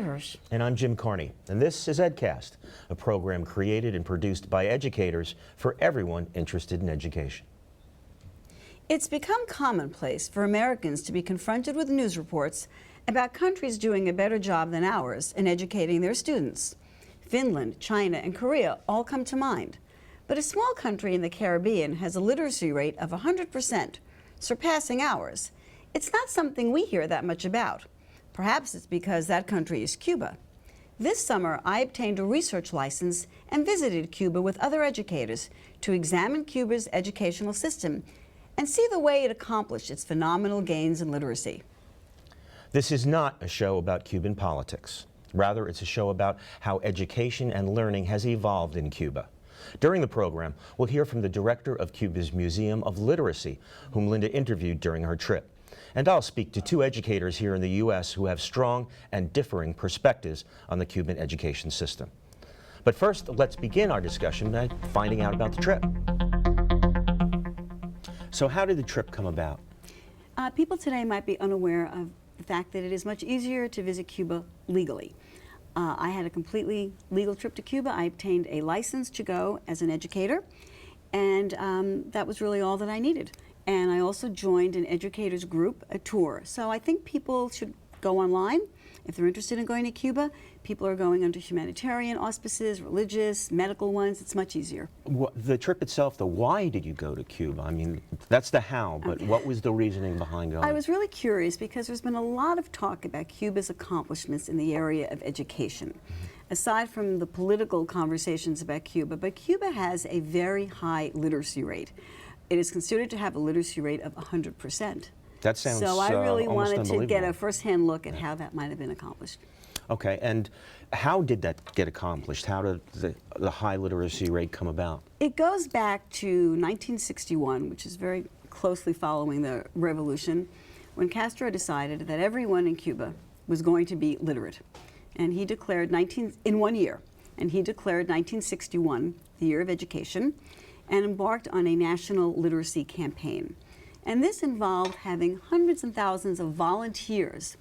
Dr. Hirsch. And I'm Jim Carney, and this is EdCast, a program created and produced by educators for everyone interested in education. It's become commonplace for Americans to be confronted with news reports about countries doing a better job than ours in educating their students. Finland, China, and Korea all come to mind. But a small country in the Caribbean has a literacy rate of 100%, surpassing ours. It's not something we hear that much about. Perhaps it's because that country is Cuba. This summer, I obtained a research license and visited Cuba with other educators to examine Cuba's educational system and see the way it accomplished its phenomenal gains in literacy. This is not a show about Cuban politics. Rather, it's a show about how education and learning has evolved in Cuba. During the program, we'll hear from the director of Cuba's Museum of Literacy, whom Linda interviewed during her trip. And I'll speak to two educators here in the U.S. who have strong and differing perspectives on the Cuban education system. But first, let's begin our discussion by finding out about the trip. So how did the trip come about? People today might be unaware of the fact that it is much easier to visit Cuba legally. I had a completely legal trip to Cuba. I obtained a license to go as an educator, and that was really all that I needed. And I also joined an educators group, a tour. So I think people should go online if they're interested in going to Cuba. People are going under humanitarian auspices, religious, medical ones. It's much easier. The trip itself, the why did you go to Cuba? I mean, that's the how, but what was the reasoning behind going? I was really curious because there's been a lot of talk about Cuba's accomplishments in the area of education. Aside from the political conversations about Cuba, but Cuba has a very high literacy rate. It is considered to have a literacy rate of 100%. That sounds so I really almost wanted to get a unbelievable. first-hand look at how that might have been accomplished. Okay, and how did that get accomplished? How did the high literacy rate come about? It goes back to 1961, which is very closely following the revolution, when Castro decided that everyone in Cuba was going to be literate. And he declared in 1 year, and he declared 1961 the year of education, and embarked on a national literacy campaign. And this involved having hundreds and thousands of volunteers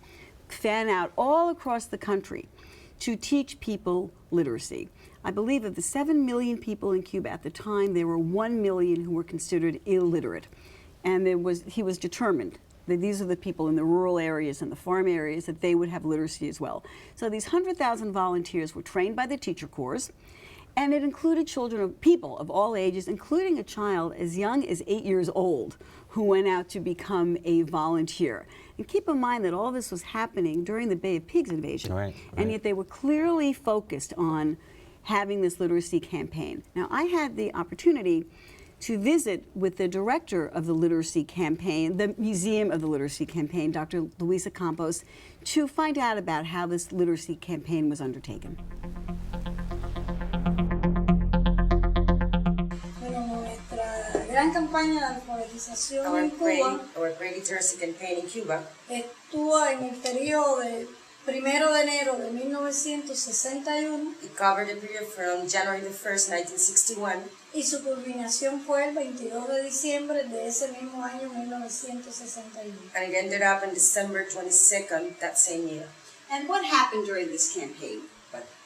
fan out all across the country to teach people literacy. I believe of the 7 million people in Cuba at the time, there were 1 million who were considered illiterate. And he was determined that these are the people in the rural areas and the farm areas that they would have literacy as well. So these 100,000 volunteers were trained by the teacher corps, and it included people of all ages, including a child as young as 8 years old who went out to become a volunteer. And keep in mind that all this was happening during the Bay of Pigs invasion. Right. And yet they were clearly focused on having this literacy campaign. Now, I had the opportunity to visit with the director of the literacy campaign, the Museum of the Literacy Campaign, Dr. Luisa Campos, to find out about how this literacy campaign was undertaken. Gran campaña de alfabetización en Cuba our great literacy campaign in Cuba estuvo en el periodo de 1 de enero de 1961 it covered the period from January the 1st, 1961 y su culminación fue el 22 de diciembre de ese mismo año 1961. and it ended up on December 22nd that same year. And what happened during this campaign?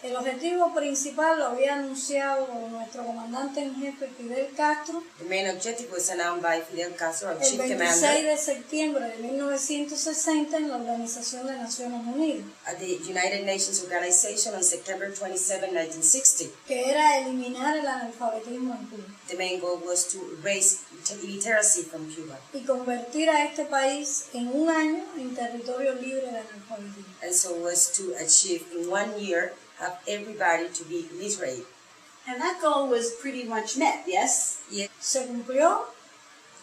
El objetivo principal lo había anunciado nuestro comandante en jefe Fidel Castro The main objective was announced by Fidel Castro, our el chief 26 commander, de septiembre de 1960 en la Organización de Naciones Unidas, at the United Nations Organization on September 27, 1960. que era eliminar el analfabetismo en Cuba The main goal was to erase illiteracy from Cuba y convertir a este país en un año en territorio libre de analfabetismo. and so was to achieve in 1 year have everybody to be literate. And that goal was pretty much met, yes? Se cumplió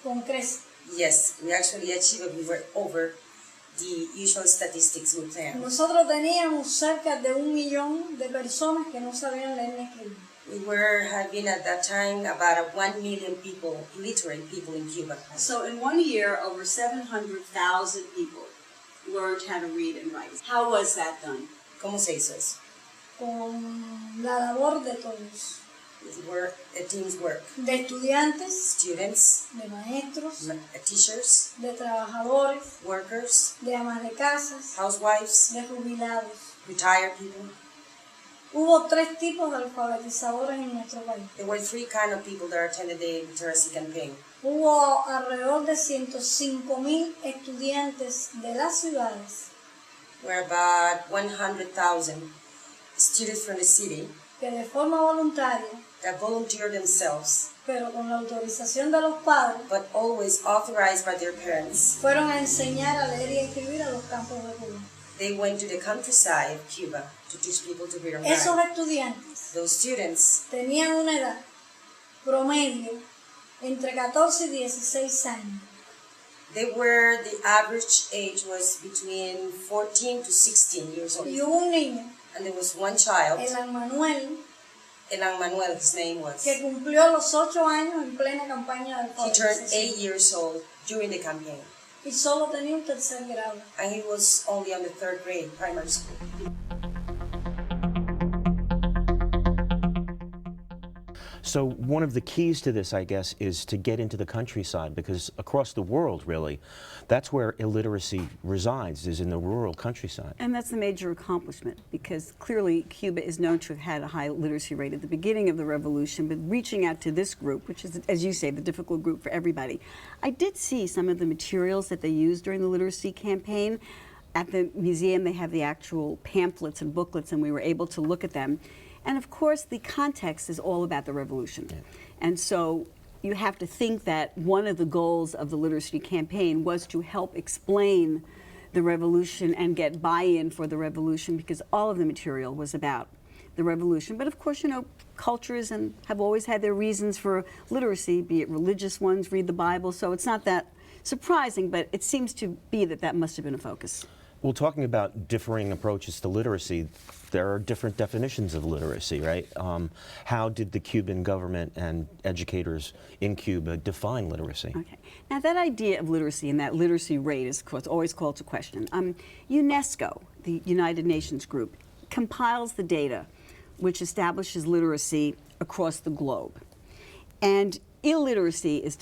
con creces. Yes, we actually achieved it. We were over the usual statistics we planned. Nosotros teníamos cerca de 1 millón de personas que no sabían leer ni escribir. We were having at that time about 1 million people, literate people in Cuba. So in 1 year, over 700,000 people learned how to read and write. How was that done? ¿Cómo se hizo eso? Con la labor de todos. A team's work. De estudiantes, Students, de maestros, teachers, de trabajadores, workers, de amas de casas, housewives, de jubilados. retired people. Hubo 3 tipos de alfabetizadores en nuestro país. There were 3 kind of people that attended the literacy campaign. Hubo alrededor de 105,000 estudiantes de las ciudades Where about 100,000 students from the city que de forma voluntaria, that volunteered themselves, pero con la autorización de los padres, but always authorized by their parents. fueron a enseñar a leer y a escribir a los campos de Cuba. They went to the countryside of Cuba to teach people to read and Esos write. estudiantes Those students, tenían una edad promedio entre 14 y 16 años. the average age was between 14 to 16 years old. Y hubo un niño, And there was one child, el Manuel, Elan Manuel, his name was. que cumplió los 8 años en plena campaña de He turned 8 alfabetización years old during the campaign. y solo tenía un 3er grado. And he was only on the 3rd grade primary school. So one of the keys to this, I guess, is to get into the countryside, because across the world, really, that's where illiteracy resides, is in the rural countryside. And that's the major accomplishment, because clearly Cuba is known to have had a high literacy rate at the beginning of the revolution, but reaching out to this group, which is, as you say, the difficult group for everybody. I did see some of the materials that they used during the literacy campaign. At the museum, they have the actual pamphlets and booklets, and we were able to look at them. And of course, the context is all about the revolution. Yeah. And so you have to think that one of the goals of the literacy campaign was to help explain the revolution and get buy-in for the revolution, because all of the material was about the revolution. But of course, you know, cultures and have always had their reasons for literacy, be it religious ones, read the Bible, so it's not that surprising, but it seems to be that that must have been a focus. Well, talking about differing approaches to literacy, there are different definitions of literacy, right? How did the Cuban government and educators in Cuba define literacy? Okay. Now, that idea of literacy and that literacy rate is always called to question. UNESCO, the United Nations group, compiles the data which establishes literacy across the globe. And illiteracy is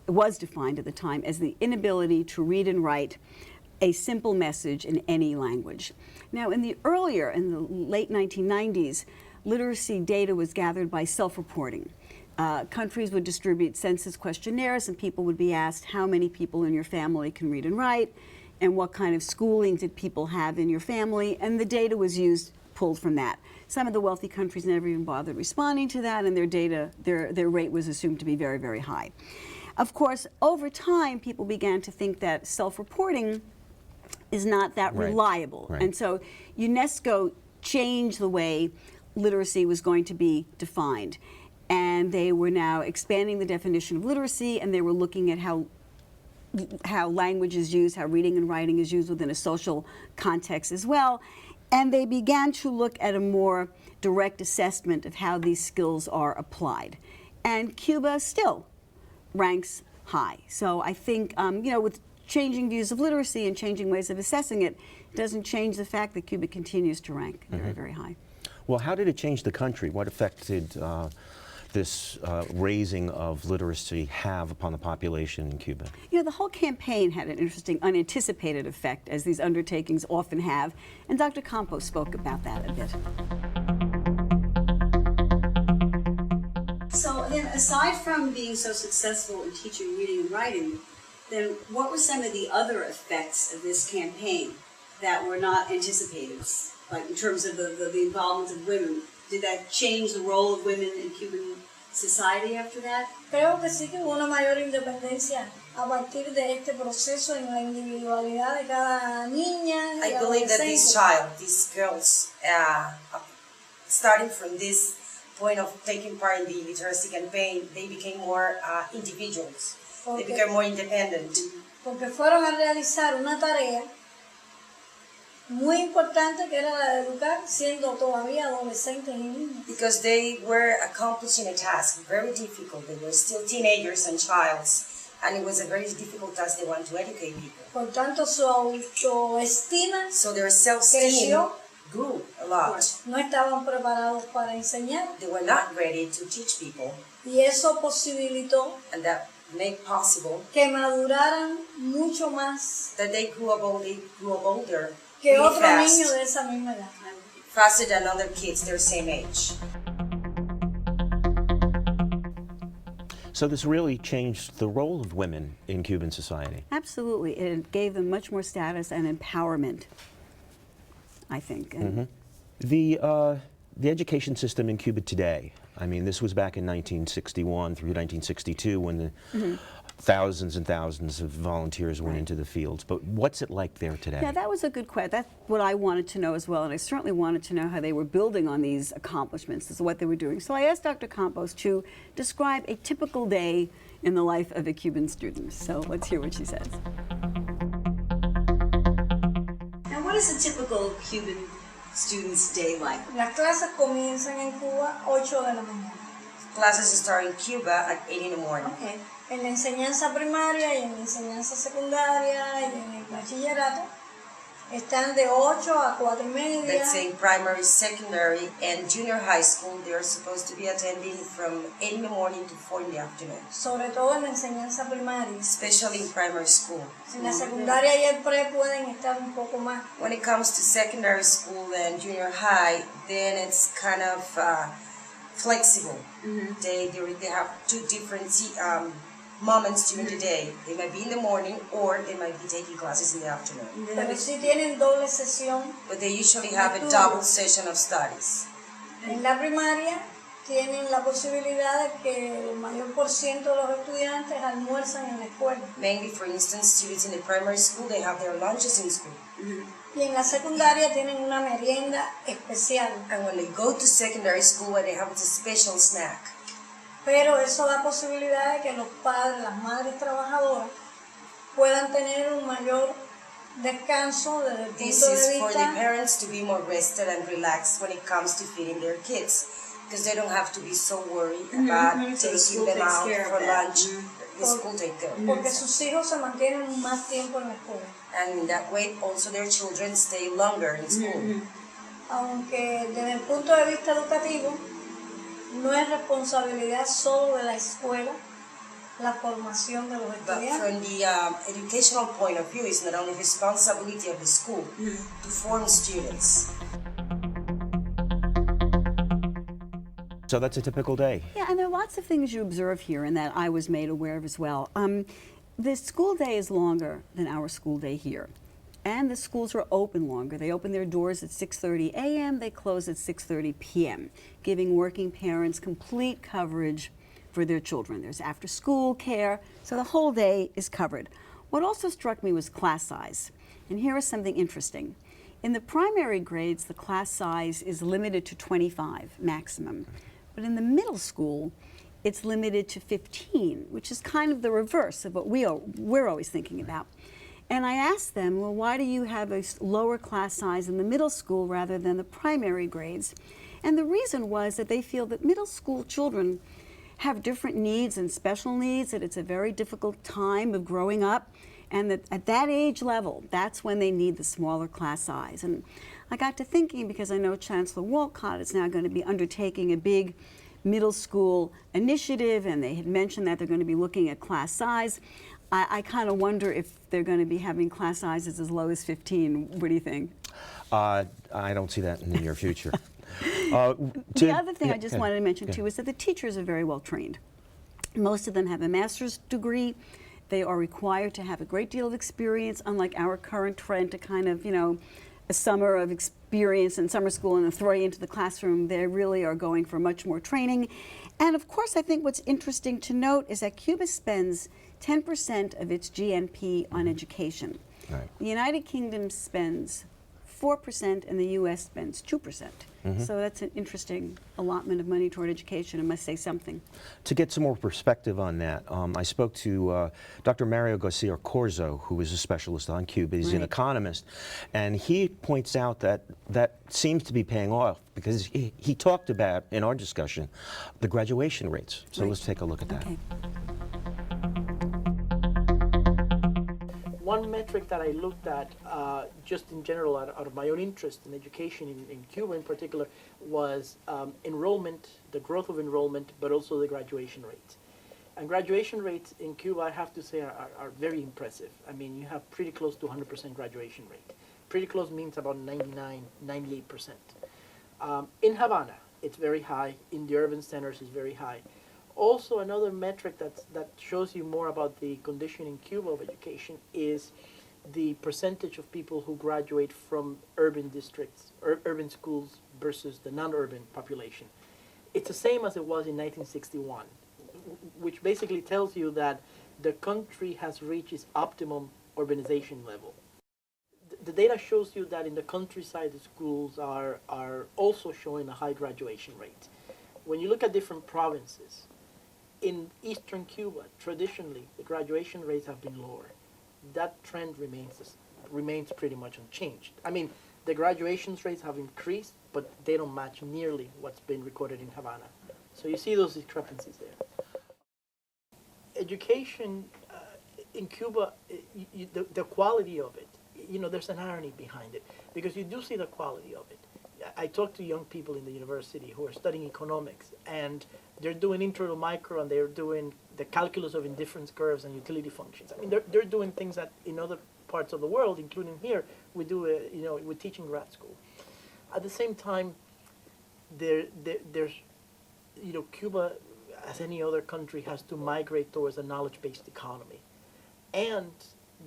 was defined at the time as the inability to read and write a simple message in any language. Now, in the late 1990s, literacy data was gathered by self-reporting. Countries would distribute census questionnaires, and people would be asked how many people in your family can read and write, and what kind of schooling did people have in your family, and the data was pulled from that. Some of the wealthy countries never even bothered responding to that, and their rate was assumed to be very, very high. Of course, over time, people began to think that self-reporting is not that reliable. Right. And so UNESCO changed the way literacy was going to be defined. And they were now expanding the definition of literacy, and they were looking at how language is used, how reading and writing is used within a social context as well. And they began to look at a more direct assessment of how these skills are applied. And Cuba still ranks high. So I think, with changing views of literacy and changing ways of assessing it, doesn't change the fact that Cuba continues to rank very, very high. Well, how did it change the country? What effect did this raising of literacy have upon the population in Cuba? You know, the whole campaign had an interesting, unanticipated effect, as these undertakings often have, and Dr. Campos spoke about that a bit. So then, aside from being so successful in teaching reading and writing, then what were some of the other effects of this campaign that were not anticipated, like in terms of the involvement of women? Did that change the role of women in Cuban society after that? Creo que sí que hubo una mayor independencia a partir de este proceso en la individualidad de cada niña y I believe that adolescente. these girls, starting from this point of taking part in the literacy campaign, they became more individuals. They became more independent. Porque fueron a realizar una tarea muy importante, que era la de educar, siendo todavía adolescentes y niños. Because they were accomplishing a task very difficult. They were still teenagers and childs, and it was a very difficult task they wanted to educate people. Por tanto, su autoestima So their self-esteem creció. grew a lot. No estaban preparados para enseñar, They were not ready to teach people, y eso posibilitó and that made possible que maduraran mucho más that they grew up older, que really otro fast. niño de esa misma edad. Faster than other kids their same age. So this really changed the role of women in Cuban society. Absolutely. It gave them much more status and empowerment, I think. And The education system in Cuba today, I mean, this was back in 1961 through 1962 when the thousands and thousands of volunteers went into the fields. But what's it like there today? Yeah, that was a good question. That's what I wanted to know as well, and I certainly wanted to know how they were building on these accomplishments, as to what they were doing. So I asked Dr. Campos to describe a typical day in the life of a Cuban student. So let's hear what she says. Now, what is a typical Cuban student's day like? Las clases comienzan en Cuba 8 de la mañana. Classes start in Cuba at 8 in the morning. Okay. En la enseñanza primaria y en la enseñanza secundaria y en el bachillerato están de 8 a 4:30. Let's say primary, secondary, and junior high school, they're supposed to be attending from 8 in the morning to 4 in the afternoon, Sobre todo en la enseñanza primaria. especially in primary school. En la secundaria y el pre pueden estar un poco más. When it comes to secondary school and junior high, then it's kind of flexible. They have two different moments during the day. They might be in the morning or they might be taking classes in the afternoon. Pero sí tienen doble sesión. But they usually have a double session of studies. En la primaria tienen la posibilidad de que el mayor por ciento de los estudiantes almuerzan en la escuela. Mainly, for instance, students in the primary school, they have their lunches in school. Y en la secundaria tienen una merienda especial. And when they go to secondary school, they have a special snack. Pero eso da posibilidad de que los padres, las madres trabajadoras, puedan tener un mayor descanso desde el This punto de is for the vista parents to be more rested and relaxed when it comes to feeding their kids, because they don't have to be so worried about So the taking school them takes out care of for that. lunch. The school take care. porque sus hijos se mantienen más tiempo en la escuela. And in that way, also their children stay longer in school. Aunque desde el punto de vista educativo, no es responsabilidad solo de la escuela la formación de los But estudiantes. from the educational point of view, it's not only responsibility of the school to form students. So that's a typical day. Yeah, and there are lots of things you observe here and that I was made aware of as well. The school day is longer than our school day here. And the schools are open longer. They open their doors at 6:30 a.m., they close at 6:30 p.m., giving working parents complete coverage for their children. There's after-school care, so the whole day is covered. What also struck me was class size. And here is something interesting. In the primary grades, the class size is limited to 25 maximum. But in the middle school, it's limited to 15, which is kind of the reverse of what we're always thinking about. And I asked them, well, why do you have a lower class size in the middle school rather than the primary grades? And the reason was that they feel that middle school children have different needs and special needs, that it's a very difficult time of growing up, and that at that age level, that's when they need the smaller class size. And I got to thinking, because I know Chancellor Walcott is now going to be undertaking a big middle school initiative, and they had mentioned that they're going to be looking at class size. I kind of wonder if they're going to be having class sizes as low as 15. What do you think? I don't see that in the near future. The other thing I just wanted to mention too is that the teachers are very well trained. Most of them have a master's degree. They are required to have a great deal of experience, unlike our current trend to kind of, a summer of experience in summer school and then throw you into the classroom. They really are going for much more training. And of course, I think what's interesting to note is that Cuba spends 10% of its GNP on education. Right. The United Kingdom spends 4% and the U.S. spends 2%. So that's an interesting allotment of money toward education. It must say something. To get some more perspective on that, I spoke to Dr. Mario Garcia Corzo, who is a specialist on Cuba. He's an Right. economist, and he points out that that seems to be paying off because he talked about, in our discussion, the graduation rates. So Right. let's take a look at that. Okay. One metric that I looked at, just in general, out of my own interest in education in Cuba in particular, was enrollment, the growth of enrollment, but also the graduation rates. And graduation rates in Cuba, I have to say, are very impressive. I mean, you have pretty close to 100% graduation rate. pretty close means about 99, 98%. In Havana, it's very high. In the urban centers, it's very high. Also, another metric that shows you more about the condition in Cuba of education is the percentage of people who graduate from urban districts, urban schools versus the non-urban population. It's the same as it was in 1961, which basically tells you that the country has reached its optimum urbanization level. The data shows you that in the countryside, the schools are also showing a high graduation rate. When you look at different provinces, in eastern Cuba, traditionally, the graduation rates have been lower. That trend remains pretty much unchanged. I mean, the graduation rates have increased, but they don't match nearly what's been recorded in Havana. So you see those discrepancies there. Education in Cuba, the quality of it, there's an irony behind it, because you do see the quality of it. I talk to young people in the university who are studying economics, and they're doing intro to micro, and they're doing the calculus of indifference curves and utility functions. I mean, they're doing things that in other parts of the world, including here, we do, we teach in grad school. At the same time, there's, Cuba, as any other country, has to migrate towards a knowledge-based economy. And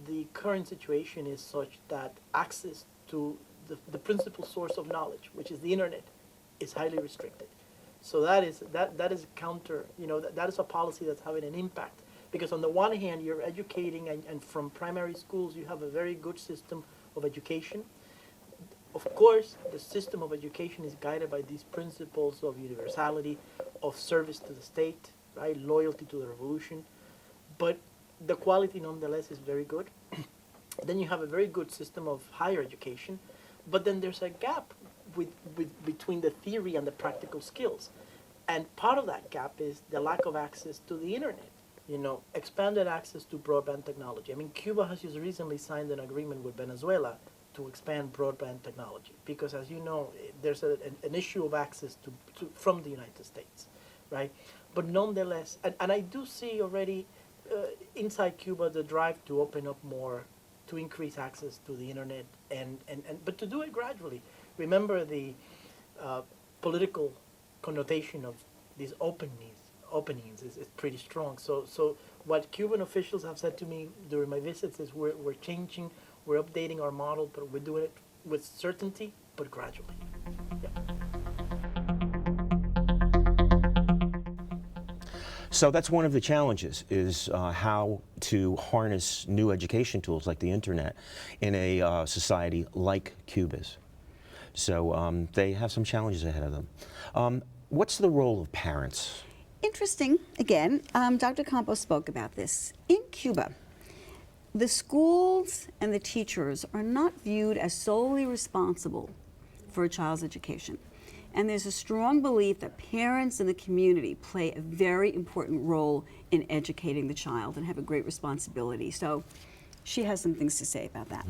the current situation is such that access to the principal source of knowledge, which is the internet, is highly restricted. So that is counter, that is a policy that's having an impact. Because on the one hand, you're educating, and from primary schools, you have a very good system of education. Of course, the system of education is guided by these principles of universality, of service to the state, right, loyalty to the revolution. But the quality, nonetheless, is very good. Then you have a very good system of higher education. But then there's a gap between the theory and the practical skills. And part of that gap is the lack of access to the internet, expanded access to broadband technology. I mean, Cuba has just recently signed an agreement with Venezuela to expand broadband technology, because as you know, there's an issue of access from the United States, right? But nonetheless, and I do see already inside Cuba the drive to open up more, to increase access to the internet, but to do it gradually. Remember, the political connotation of these openings is pretty strong. So what Cuban officials have said to me during my visits is we're changing, we're updating our model, but we're doing it with certainty, but gradually. Yeah. So that's one of the challenges, is how to harness new education tools like the internet in a society like Cuba's. So they have some challenges ahead of them. What's the role of parents? Interesting, again, Dr. Campos spoke about this. In Cuba, the schools and the teachers are not viewed as solely responsible for a child's education. And there's a strong belief that parents in the community play a very important role in educating the child and have a great responsibility. So she has some things to say about that.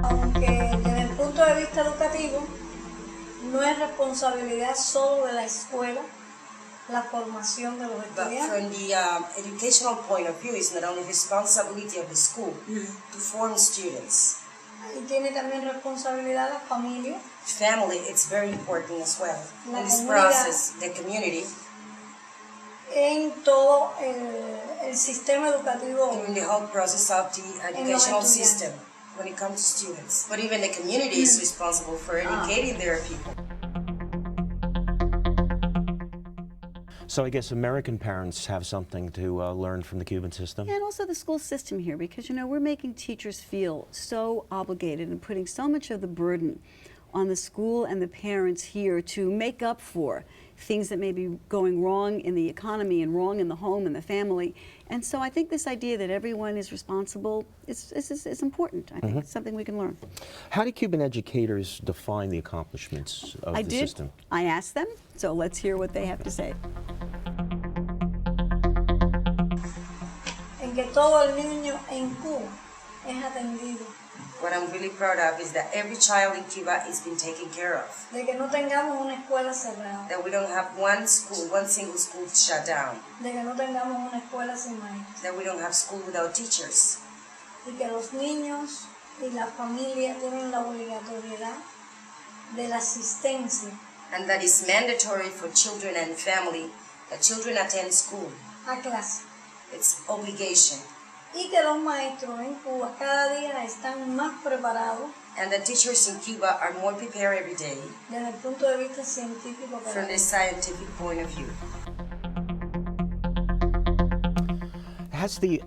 Aunque desde el punto de vista educativo, no es responsabilidad solo de la escuela la formación de los But estudiantes. from the educational point of view, it's not only responsibility of the school to form students. Y tiene también responsabilidad la familia, Family, it's very important as well. La In this comunidad. process, the community, en todo el sistema educativo. in the whole process of the educational estudiantes. system when it comes to students. But even the community is responsible for educating their people. So I guess American parents have something to learn from the Cuban system? And also the school system here, because we're making teachers feel so obligated and putting so much of the burden on the school and the parents here to make up for things that may be going wrong in the economy and wrong in the home and the family. And so I think this idea that everyone is responsible is important. I think it's something we can learn. How do Cuban educators define the accomplishments of the system? I asked them, so let's hear what they have to say. En que todo el niño en Cuba es atendido, What I'm really proud of is that every child in Cuba is being taken care of. de que no tengamos una escuela cerrada, That we don't have one single school shut down. de que no tengamos una escuela sin maestros. That we don't have school without teachers. y que los niños y la familia tienen la obligatoriedad de la asistencia and that is mandatory for children and family that children attend school. a clase. It's obligation. Y que los maestros en Cuba cada día están más preparados And the teachers in Cuba are more prepared every day desde el punto de vista científico. from the scientific point of view. Has the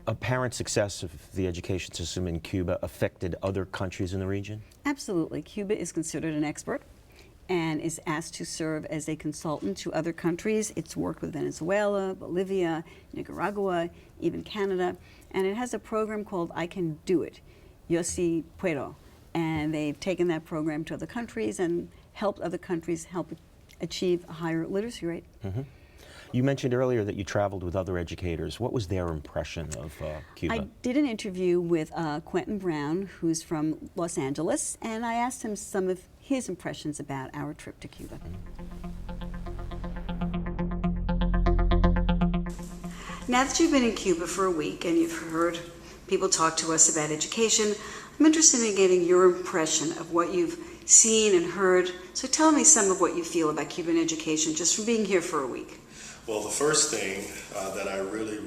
apparent success of the education system in Cuba affected other countries in the region? Absolutely. Cuba is considered an expert and is asked to serve as a consultant to other countries. It's worked with Venezuela, Bolivia, Nicaragua, even Canada. And it has a program called I Can Do It, Yo Si Puedo. And they've taken that program to other countries and helped other countries help achieve a higher literacy rate. Mm-hmm. You mentioned earlier that you traveled with other educators. What was their impression of Cuba? I did an interview with Quentin Brown, who's from Los Angeles, and I asked him some of his impressions about our trip to Cuba. Now that you've been in Cuba for a week and you've heard people talk to us about education, I'm interested in getting your impression of what you've seen and heard. So tell me some of what you feel about Cuban education just from being here for a week. Well, the first thing that I really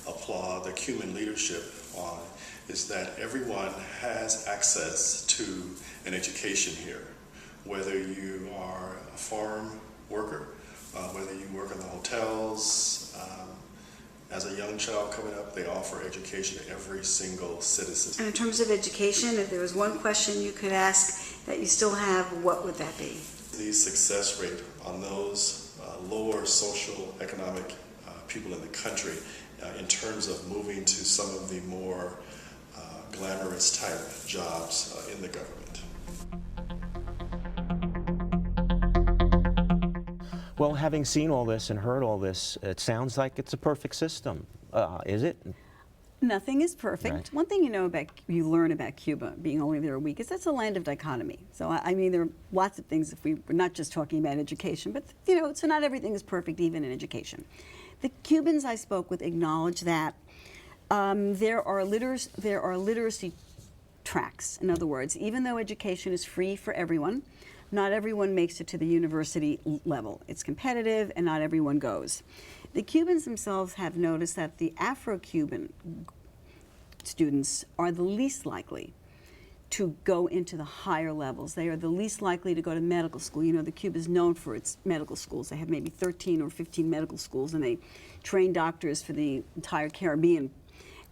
applaud the Cuban leadership on is that everyone has access to an education here. Whether you are a farm worker, whether you work in the hotels, as a young child coming up, they offer education to every single citizen. And in terms of education, if there was one question you could ask that you still have, what would that be? The success rate on those lower social economic people in the country in terms of moving to some of the more glamorous type jobs in the government. Well, having seen all this and heard all this, it sounds like it's a perfect system. Is it? Nothing is perfect. Right. One thing you learn about Cuba, being only there a week, is that's a land of dichotomy. So I mean, there are lots of things. If we're not just talking about education, but so not everything is perfect, even in education. The Cubans I spoke with acknowledge that there are literacy tracks. In other words, even though education is free for everyone, not everyone makes it to the university level. It's competitive, and not everyone goes. The Cubans themselves have noticed that the Afro-Cuban students are the least likely to go into the higher levels. They are the least likely to go to medical school. You know, the Cuba is known for its medical schools. They have maybe 13 or 15 medical schools, and they train doctors for the entire Caribbean.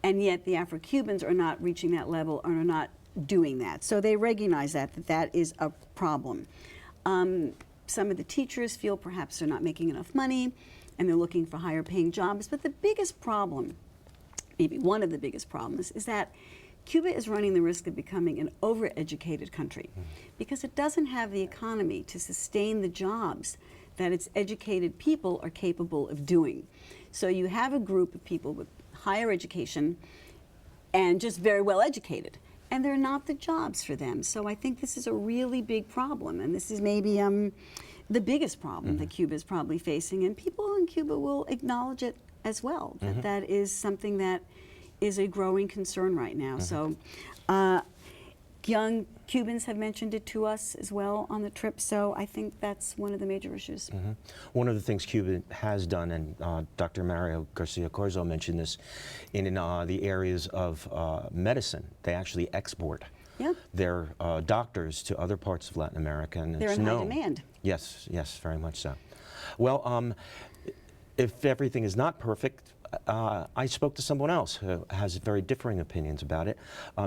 And yet the Afro-Cubans are not reaching that level and are not doing that. So they recognize that is a problem. Some of the teachers feel perhaps they're not making enough money, and they're looking for higher paying jobs. But the biggest problem, maybe one of the biggest problems, is that Cuba is running the risk of becoming an overeducated country because it doesn't have the economy to sustain the jobs that its educated people are capable of doing. So you have a group of people with higher education and just very well educated, and they're not the jobs for them. So I think this is a really big problem, and this is maybe the biggest problem that Cuba is probably facing, and people in Cuba will acknowledge it as well, that is something that is a growing concern right now. So young Cubans have mentioned it to us as well on the trip, so I think that's one of the major issues. One of the things Cuba has done, and Dr. Mario Garcia Corzo mentioned this, in the areas of medicine, they actually export their doctors to other parts of Latin America. And They're it's in high known. demand. Yes, yes, very much so. Well, if everything is not perfect, I spoke to someone else who has very differing opinions about it.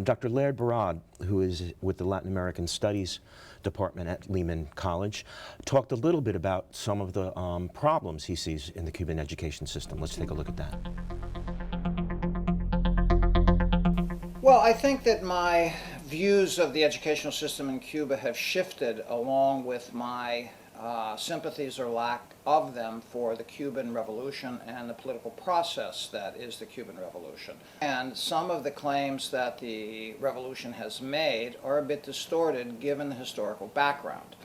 Dr. Laird Barad, who is with the Latin American Studies Department at Lehman College, talked a little bit about some of the problems he sees in the Cuban education system. Let's take a look at that. Well, I think that my views of the educational system in Cuba have shifted along with my sympathies or lack of them for the Cuban Revolution and the political process that is the Cuban Revolution. And some of the claims that the revolution has made are a bit distorted given the historical background.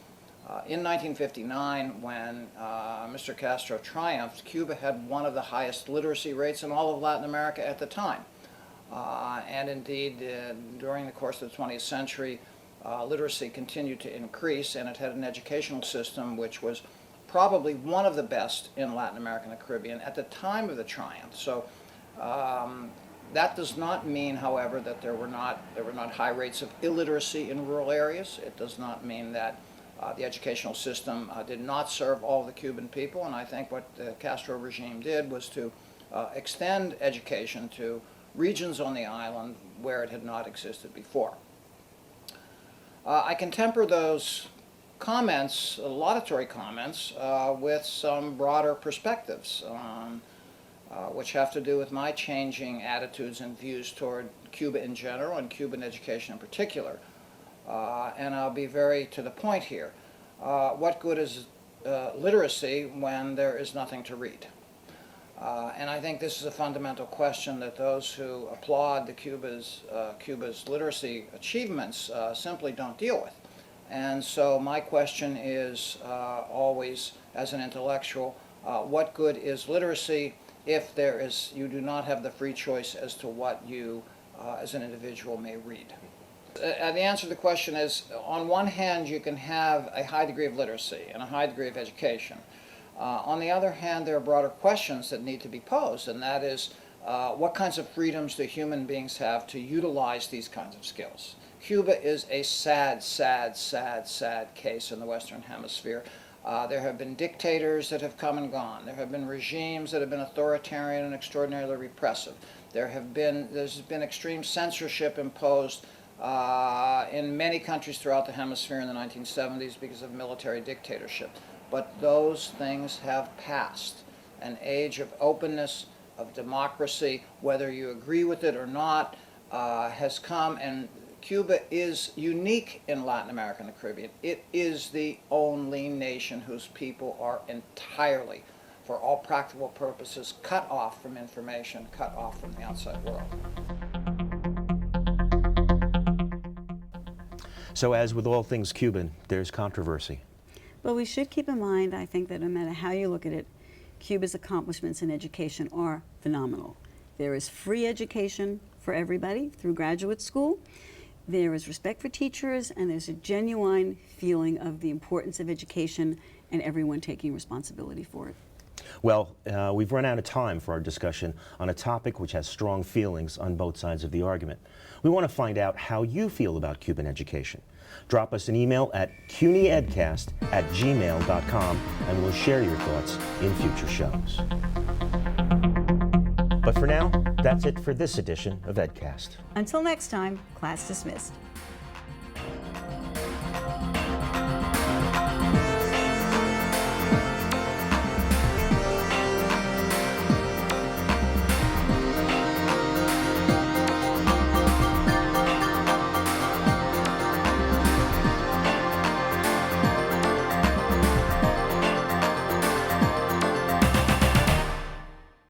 In 1959, when Mr. Castro triumphed, Cuba had one of the highest literacy rates in all of Latin America at the time. And indeed, during the course of the 20th century, literacy continued to increase, and it had an educational system which was probably one of the best in Latin America and the Caribbean at the time of the triumph. So that does not mean, however, that there were not high rates of illiteracy in rural areas. It does not mean that the educational system did not serve all of the Cuban people, and I think what the Castro regime did was to extend education to regions on the island where it had not existed before. I can temper those comments, laudatory comments, with some broader perspectives, which have to do with my changing attitudes and views toward Cuba in general and Cuban education in particular. And I'll be very to the point here. What good is literacy when there is nothing to read? And I think this is a fundamental question that those who applaud Cuba's literacy achievements simply don't deal with. And so my question is always, as an intellectual, what good is literacy if you do not have the free choice as to what you, as an individual, may read? The answer to the question is, on one hand, you can have a high degree of literacy and a high degree of education. On the other hand, there are broader questions that need to be posed, and that is, what kinds of freedoms do human beings have to utilize these kinds of skills? Cuba is a sad, sad, sad, sad case in the Western Hemisphere. There have been dictators that have come and gone. There have been regimes that have been authoritarian and extraordinarily repressive. There's been extreme censorship imposed in many countries throughout the hemisphere in the 1970s because of military dictatorship. But those things have passed. An age of openness, of democracy, whether you agree with it or not, has come, and Cuba is unique in Latin America and the Caribbean. It is the only nation whose people are entirely, for all practical purposes, cut off from information, cut off from the outside world. So as with all things Cuban, there's controversy. Well, we should keep in mind, I think, that no matter how you look at it, Cuba's accomplishments in education are phenomenal. There is free education for everybody through graduate school. There is respect for teachers, and there's a genuine feeling of the importance of education and everyone taking responsibility for it. Well, we've run out of time for our discussion on a topic which has strong feelings on both sides of the argument. We want to find out how you feel about Cuban education. Drop us an email at cunyedcast@gmail.com and we'll share your thoughts in future shows. But for now, that's it for this edition of EdCast. Until next time, class dismissed.